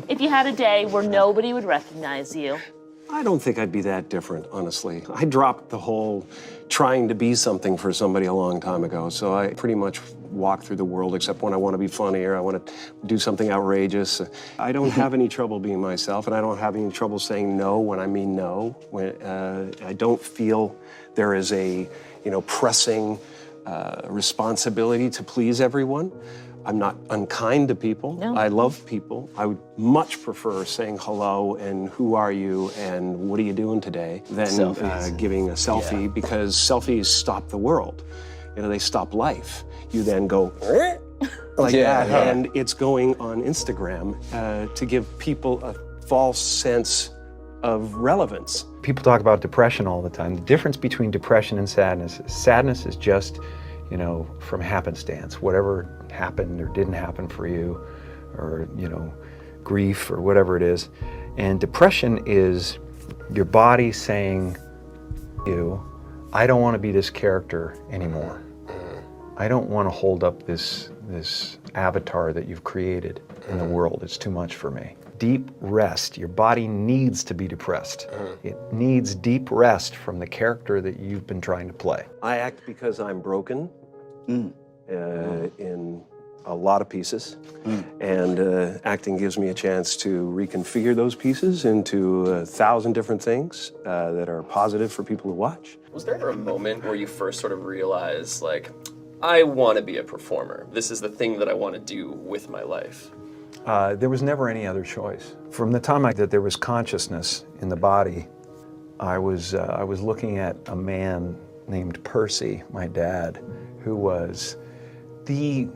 If you had a day where nobody would recognize you? I don't think I'd be that different, honestly. I dropped the whole trying to be something for somebody a long time ago, so I pretty much walk through the world except when I want to be funny or I want to do something outrageous. I don't have any trouble being myself, and I don't have any trouble saying no when I mean no. I don't feel there is a, pressing responsibility to please everyone. I'm not unkind to people. No. I love people. I would much prefer saying hello and who are you and what are you doing today than giving a selfie, because selfies stop the world. They stop life. You then go like that, and it's going on Instagram to give people a false sense of relevance. People talk about depression all the time. The difference between depression and sadness is just, from happenstance. Whatever happened or didn't happen for you, or, grief or whatever it is. And depression is your body saying, I don't want to be this character anymore. I don't want to hold up this avatar that you've created in the world. It's too much for me. Deep rest. Your body needs to be depressed. It needs deep rest from the character that you've been trying to play. I act because I'm broken in a lot of pieces, and acting gives me a chance to reconfigure those pieces into 1,000 different things that are positive for people to watch. Was there ever a moment where you first sort of realized, like, I want to be a performer. This is the thing that I want to do with my life? There was never any other choice. From the time that there was consciousness in the body, I was looking at a man named Percy, my dad, who was the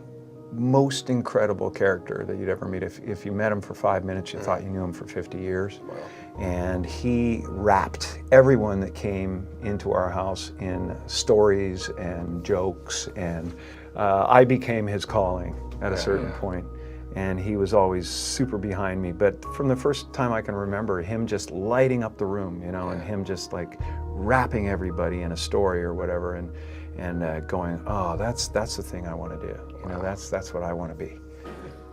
most incredible character that you'd ever meet. If you met him for 5 minutes, you thought you knew him for 50 years. Wow. And he wrapped everyone that came into our house in stories and jokes, and I became his calling at a certain point. And he was always super behind me. But from the first time I can remember, him just lighting up the room, and him just like wrapping everybody in a story or whatever, and going, oh, that's the thing I want to do. That's what I want to be.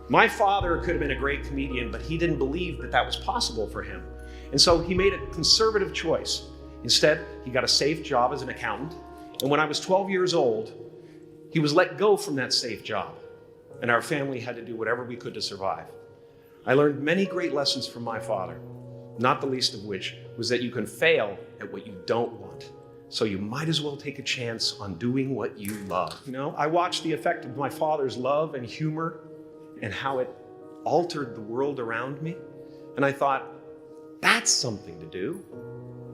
My father could have been a great comedian, but he didn't believe that was possible for him. And so he made a conservative choice. Instead, he got a safe job as an accountant. And when I was 12 years old, he was let go from that safe job. And our family had to do whatever we could to survive. I learned many great lessons from my father, not the least of which was that you can fail at what you don't want. So you might as well take a chance on doing what you love. I watched the effect of my father's love and humor and how it altered the world around me. And I thought, that's something to do.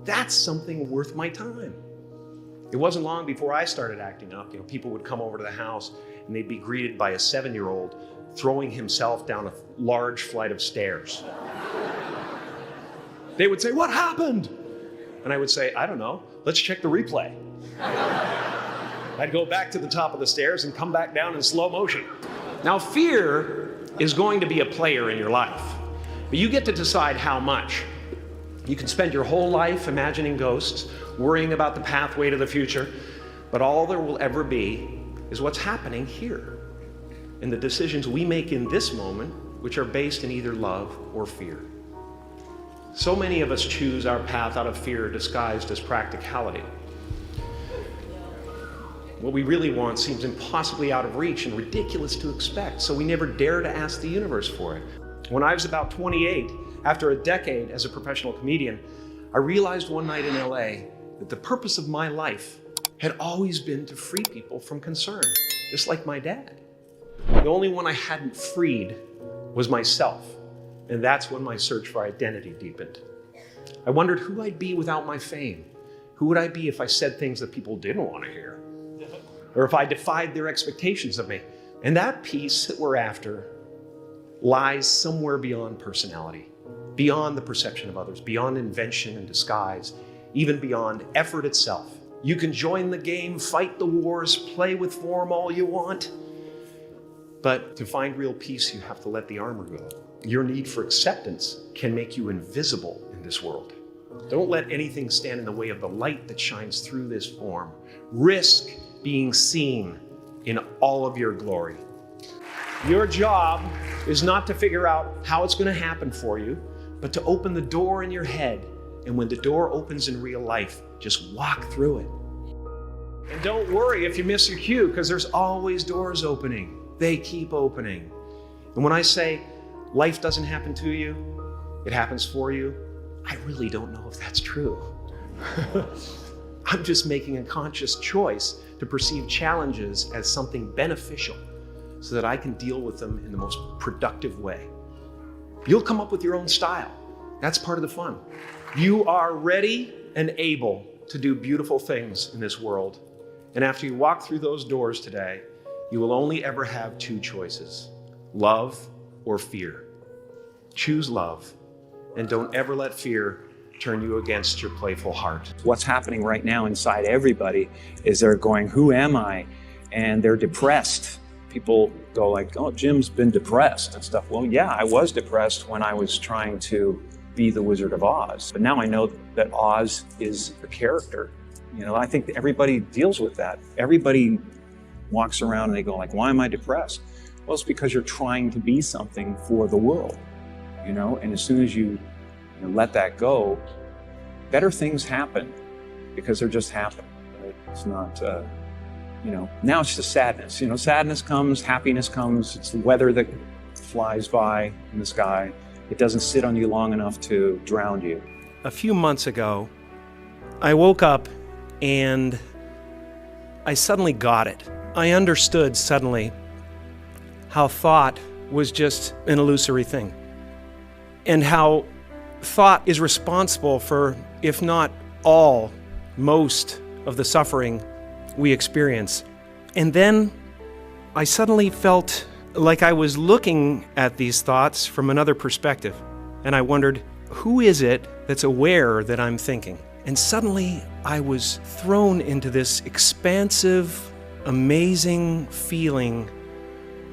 That's something worth my time. It wasn't long before I started acting up. People would come over to the house and they'd be greeted by a 7-year-old throwing himself down a large flight of stairs. They would say, "What happened?" And I would say, "I don't know. Let's check the replay." I'd go back to the top of the stairs and come back down in slow motion. Now, fear is going to be a player in your life, but you get to decide how much. You can spend your whole life imagining ghosts, worrying about the pathway to the future, but all there will ever be is what's happening here, and the decisions we make in this moment, which are based in either love or fear. So many of us choose our path out of fear disguised as practicality. What we really want seems impossibly out of reach and ridiculous to expect, so we never dare to ask the universe for it. When I was about 28, after a decade as a professional comedian, I realized one night in LA that the purpose of my life had always been to free people from concern, just like my dad. The only one I hadn't freed was myself, and that's when my search for identity deepened. I wondered who I'd be without my fame. Who would I be if I said things that people didn't want to hear? Or if I defied their expectations of me? And that piece that we're after lies somewhere beyond personality, beyond the perception of others, beyond invention and disguise, even beyond effort itself. You can join the game, fight the wars, play with form all you want. But to find real peace, you have to let the armor go. Your need for acceptance can make you invisible in this world. Don't let anything stand in the way of the light that shines through this form. Risk being seen in all of your glory. Your job is not to figure out how it's going to happen for you, but to open the door in your head. And when the door opens in real life, just walk through it. And don't worry if you miss your cue, because there's always doors opening. They keep opening. And when I say life doesn't happen to you, it happens for you, I really don't know if that's true. I'm just making a conscious choice to perceive challenges as something beneficial so that I can deal with them in the most productive way. You'll come up with your own style. That's part of the fun. You are ready and able to do beautiful things in this world. And after you walk through those doors today, you will only ever have two choices: love or fear. Choose love, and don't ever let fear turn you against your playful heart. What's happening right now inside everybody is they're going, who am I? And they're depressed. People go like, oh, Jim's been depressed and stuff. Well, yeah, I was depressed when I was trying to be the Wizard of Oz. But now I know that Oz is a character. You know, I think everybody deals with that. Everybody walks around and they go like, why am I depressed? Well, it's because you're trying to be something for the world, you know? And as soon as you let that go, better things happen because they're just happening. Right? It's not, now it's just sadness. You know, sadness comes, happiness comes. It's the weather that flies by in the sky. It doesn't sit on you long enough to drown you. A few months ago, I woke up and I suddenly got it. I understood suddenly how thought was just an illusory thing, and how thought is responsible for, if not all, most of the suffering we experience. And then I suddenly felt like I was looking at these thoughts from another perspective. And I wondered, who is it that's aware that I'm thinking? And suddenly I was thrown into this expansive, amazing feeling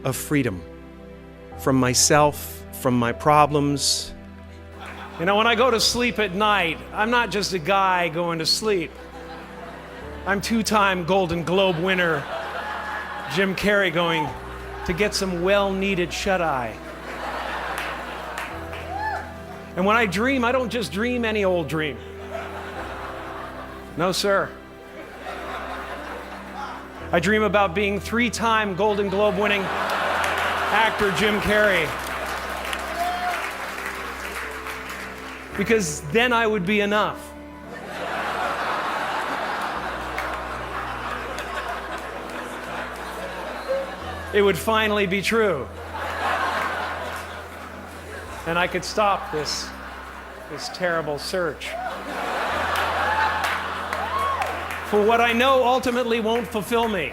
of freedom from myself, from my problems. You know, when I go to sleep at night, I'm not just a guy going to sleep. I'm two-time Golden Globe winner Jim Carrey going to get some well-needed shut-eye. And when I dream, I don't just dream any old dream. No, sir. I dream about being three-time Golden Globe winning actor Jim Carrey. Because then I would be enough. It would finally be true. And I could stop this terrible search for what I know ultimately won't fulfill me.